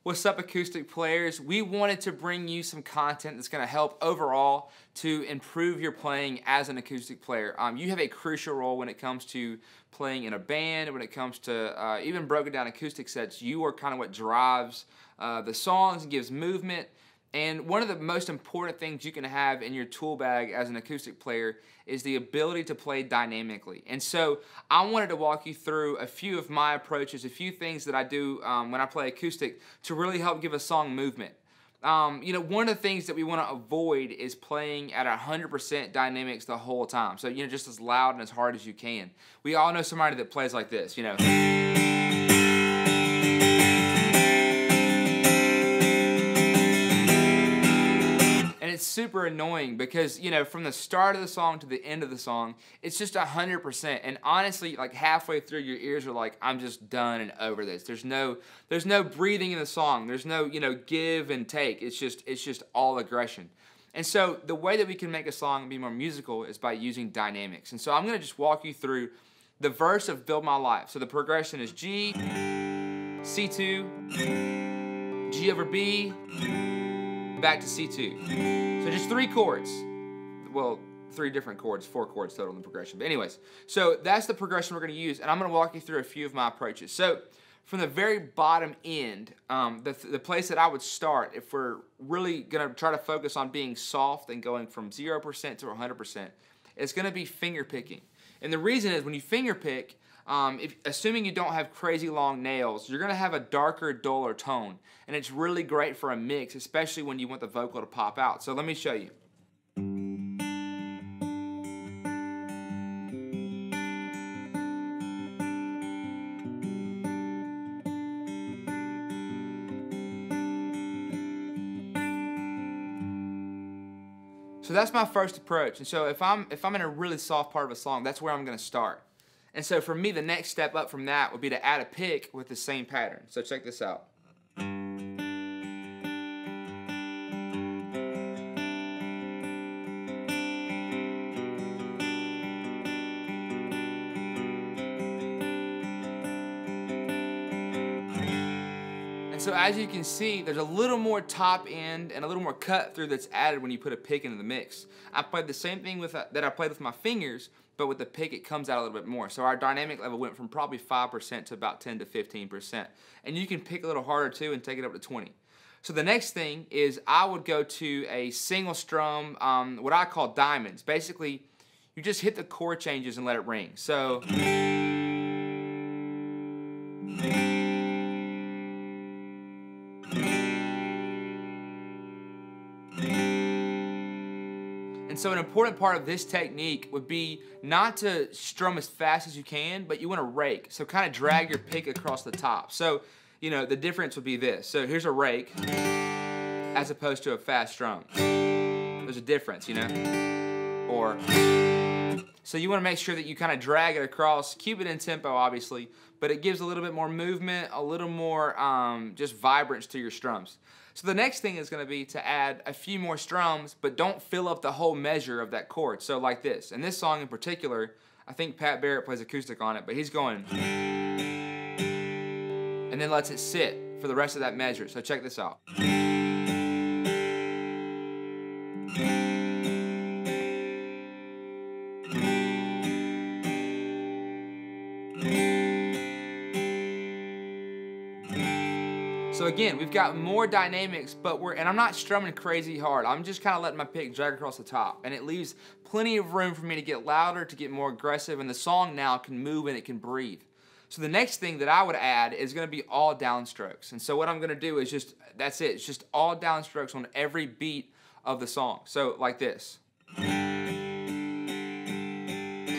What's up, acoustic players? We wanted to bring you some content that's going to help overall to improve your playing as an acoustic player. You have a crucial role when it comes to playing in a band, when it comes to even broken down acoustic sets. You are kind of what drives the songs and gives movement. And one of the most important things you can have in your tool bag as an acoustic player is the ability to play dynamically. And so I wanted to walk you through a few of my approaches, a few things that I do when I play acoustic to really help give a song movement. One of the things that we want to avoid is playing at 100% dynamics the whole time. So, just as loud and as hard as you can. We all know somebody that plays like this, It's super annoying because, from the start of the song to the end of the song, it's just 100%. And honestly, like halfway through, your ears are like, I'm just done and over this. There's no breathing in the song. There's no, give and take. It's just all aggression. And so the way that we can make a song be more musical is by using dynamics. And so I'm going to just walk you through the verse of Build My Life. So the progression is G, C2, G over B, back to C2. So just 3 chords. Well, 3 different chords, 4 chords total in the progression. But anyways, so that's the progression we're going to use, and I'm going to walk you through a few of my approaches. So from the very bottom end, the place that I would start if we're really going to try to focus on being soft and going from 0% to 100%, it's going to be finger picking. And the reason is when you finger pick, assuming you don't have crazy long nails, you're going to have a darker, duller tone. And it's really great for a mix, especially when you want the vocal to pop out. So let me show you. So that's my first approach. And so if I'm in a really soft part of a song, that's where I'm going to start. And so for me, the next step up from that would be to add a pick with the same pattern. So check this out. And so as you can see, there's a little more top end and a little more cut through that's added when you put a pick into the mix. I played the same thing that I played with my fingers, but with the pick it comes out a little bit more. So our dynamic level went from probably 5% to about 10 to 15%. And you can pick a little harder too and take it up to 20. So the next thing is I would go to a single strum, what I call diamonds. Basically, you just hit the chord changes and let it ring. So so an important part of this technique would be not to strum as fast as you can, but you want to rake. So kind of drag your pick across the top. So, the difference would be this. So here's a rake as opposed to a fast strum. There's a difference, So you want to make sure that you kind of drag it across, keep it in tempo, obviously, but it gives a little bit more movement, a little more just vibrance to your strums. So the next thing is going to be to add a few more strums, but don't fill up the whole measure of that chord. So like this. And this song in particular, I think Pat Barrett plays acoustic on it, but he's going and then lets it sit for the rest of that measure. So check this out. So again, we've got more dynamics, and I'm not strumming crazy hard. I'm just kind of letting my pick drag across the top, and it leaves plenty of room for me to get louder, to get more aggressive, and the song now can move and it can breathe. So the next thing that I would add is going to be all downstrokes. And so what I'm going to do is that's it. It's just all downstrokes on every beat of the song. So like this.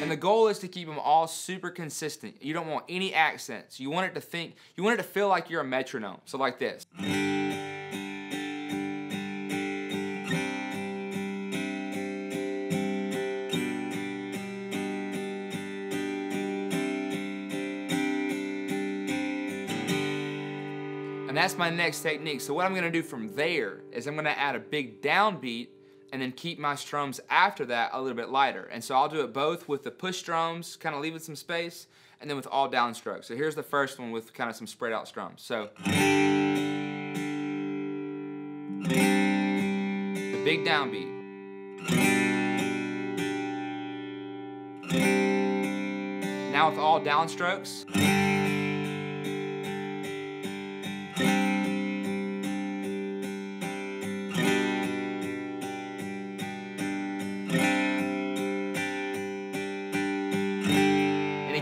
And the goal is to keep them all super consistent. You don't want any accents. You want it to feel like you're a metronome. So like this. And that's my next technique. So what I'm gonna do from there is I'm gonna add a big downbeat and then keep my strums after that a little bit lighter. And so I'll do it both with the push strums, kind of leaving some space, and then with all downstrokes. So here's the first one with kind of some spread out strums. So a big downbeat. Now with all downstrokes.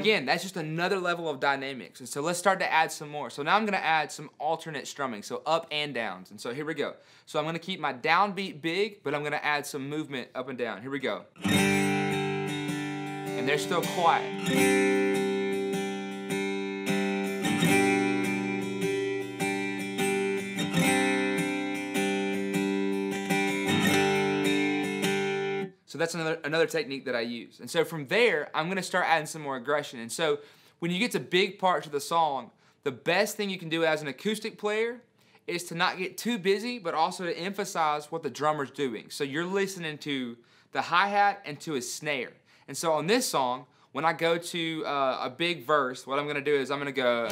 Again, that's just another level of dynamics. And so let's start to add some more. So now I'm going to add some alternate strumming, so up and downs. And so here we go. So I'm going to keep my downbeat big, but I'm going to add some movement up and down. Here we go. And they're still quiet. So that's another technique that I use. And so from there, I'm going to start adding some more aggression. And so when you get to big parts of the song, the best thing you can do as an acoustic player is to not get too busy, but also to emphasize what the drummer's doing. So you're listening to the hi-hat and to his snare. And so on this song, when I go to a big verse, what I'm going to do is I'm going to go...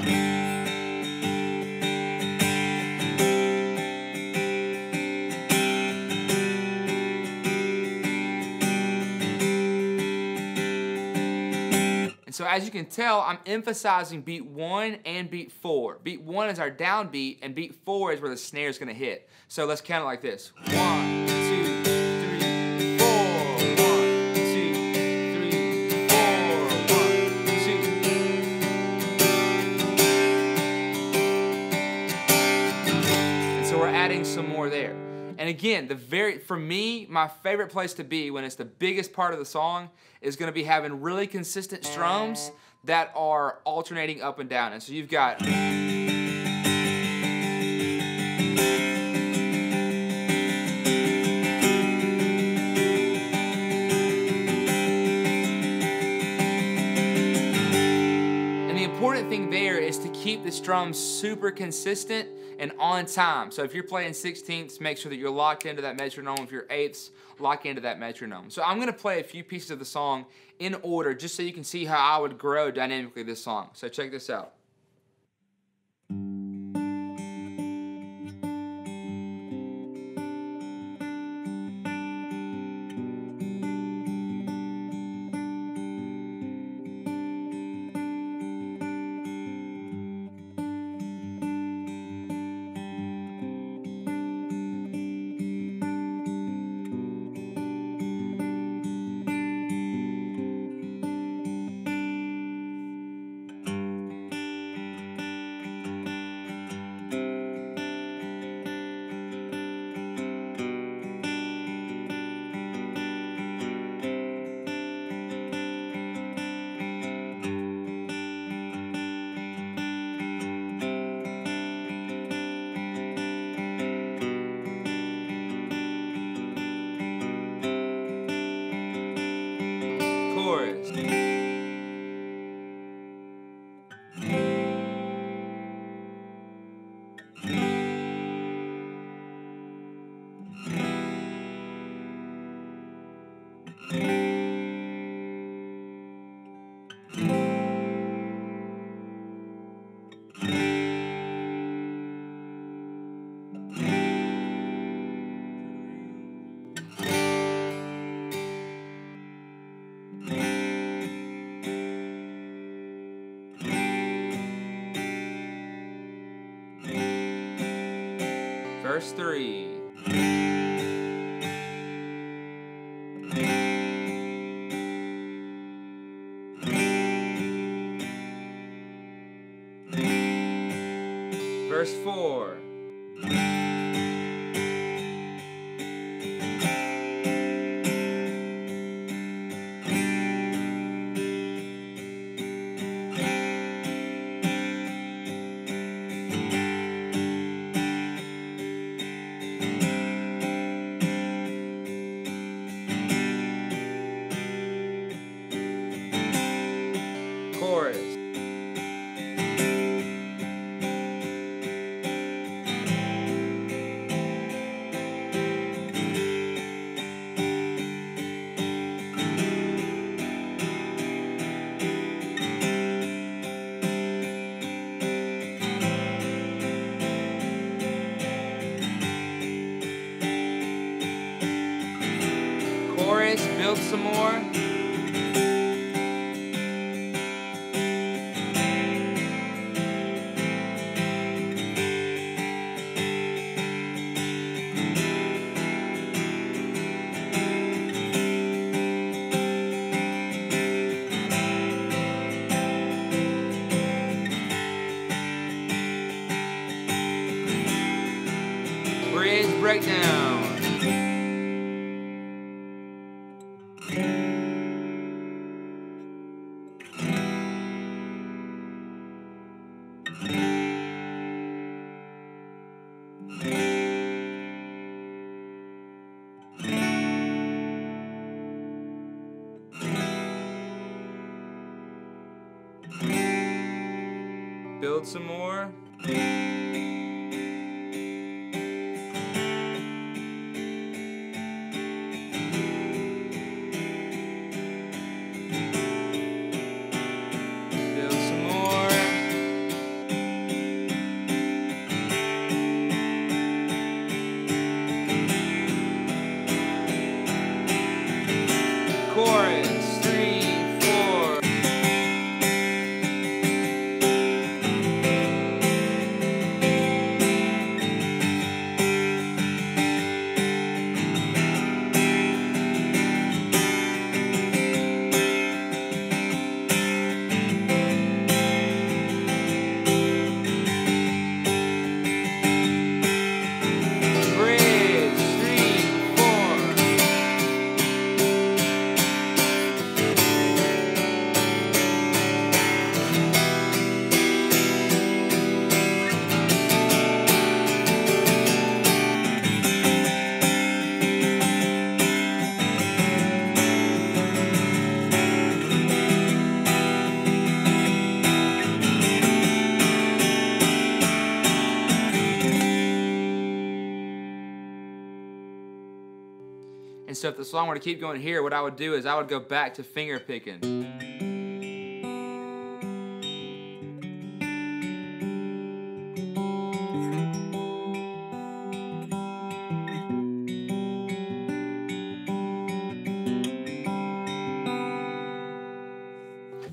So as you can tell, I'm emphasizing beat 1 and beat 4. Beat 1 is our downbeat, and beat 4 is where the snare is going to hit. So let's count it like this. 1, 2, 3, 4. 1, 2, 3, 4. 1, 2. And so we're adding some more there. And again, for me, my favorite place to be when it's the biggest part of the song is going to be having really consistent strums that are alternating up and down. And so you've got... And the important thing there is to keep the strums super consistent and on time. So if you're playing 16ths, make sure that you're locked into that metronome. If you're 8ths, lock into that metronome. So I'm going to play a few pieces of the song in order just so you can see how I would grow dynamically this song. So check this out. Chorus. Verse 3. Verse 4. Chorus. Build some more. Bridge breakdown. Build some more. Chorus, 3, 4. And so if the song were to keep going here, what I would do is I would go back to finger picking.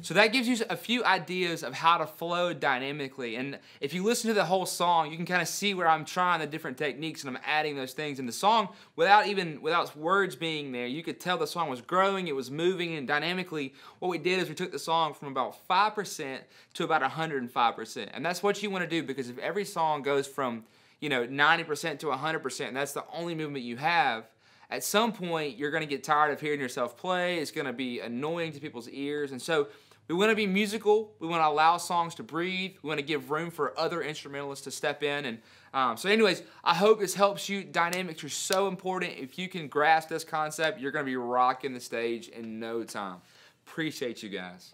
So that gives you a few ideas of how to flow dynamically. And if you listen to the whole song, you can kind of see where I'm trying the different techniques and I'm adding those things in the song without words being there. You could tell the song was growing, it was moving, and dynamically what we did is we took the song from about 5% to about 105%. And that's what you want to do, because if every song goes from 90% to 100%, and that's the only movement you have, at some point you're going to get tired of hearing yourself play. It's going to be annoying to people's ears. And so we want to be musical. We want to allow songs to breathe. We want to give room for other instrumentalists to step in. And so anyways, I hope this helps you. Dynamics are so important. If you can grasp this concept, you're going to be rocking the stage in no time. Appreciate you guys.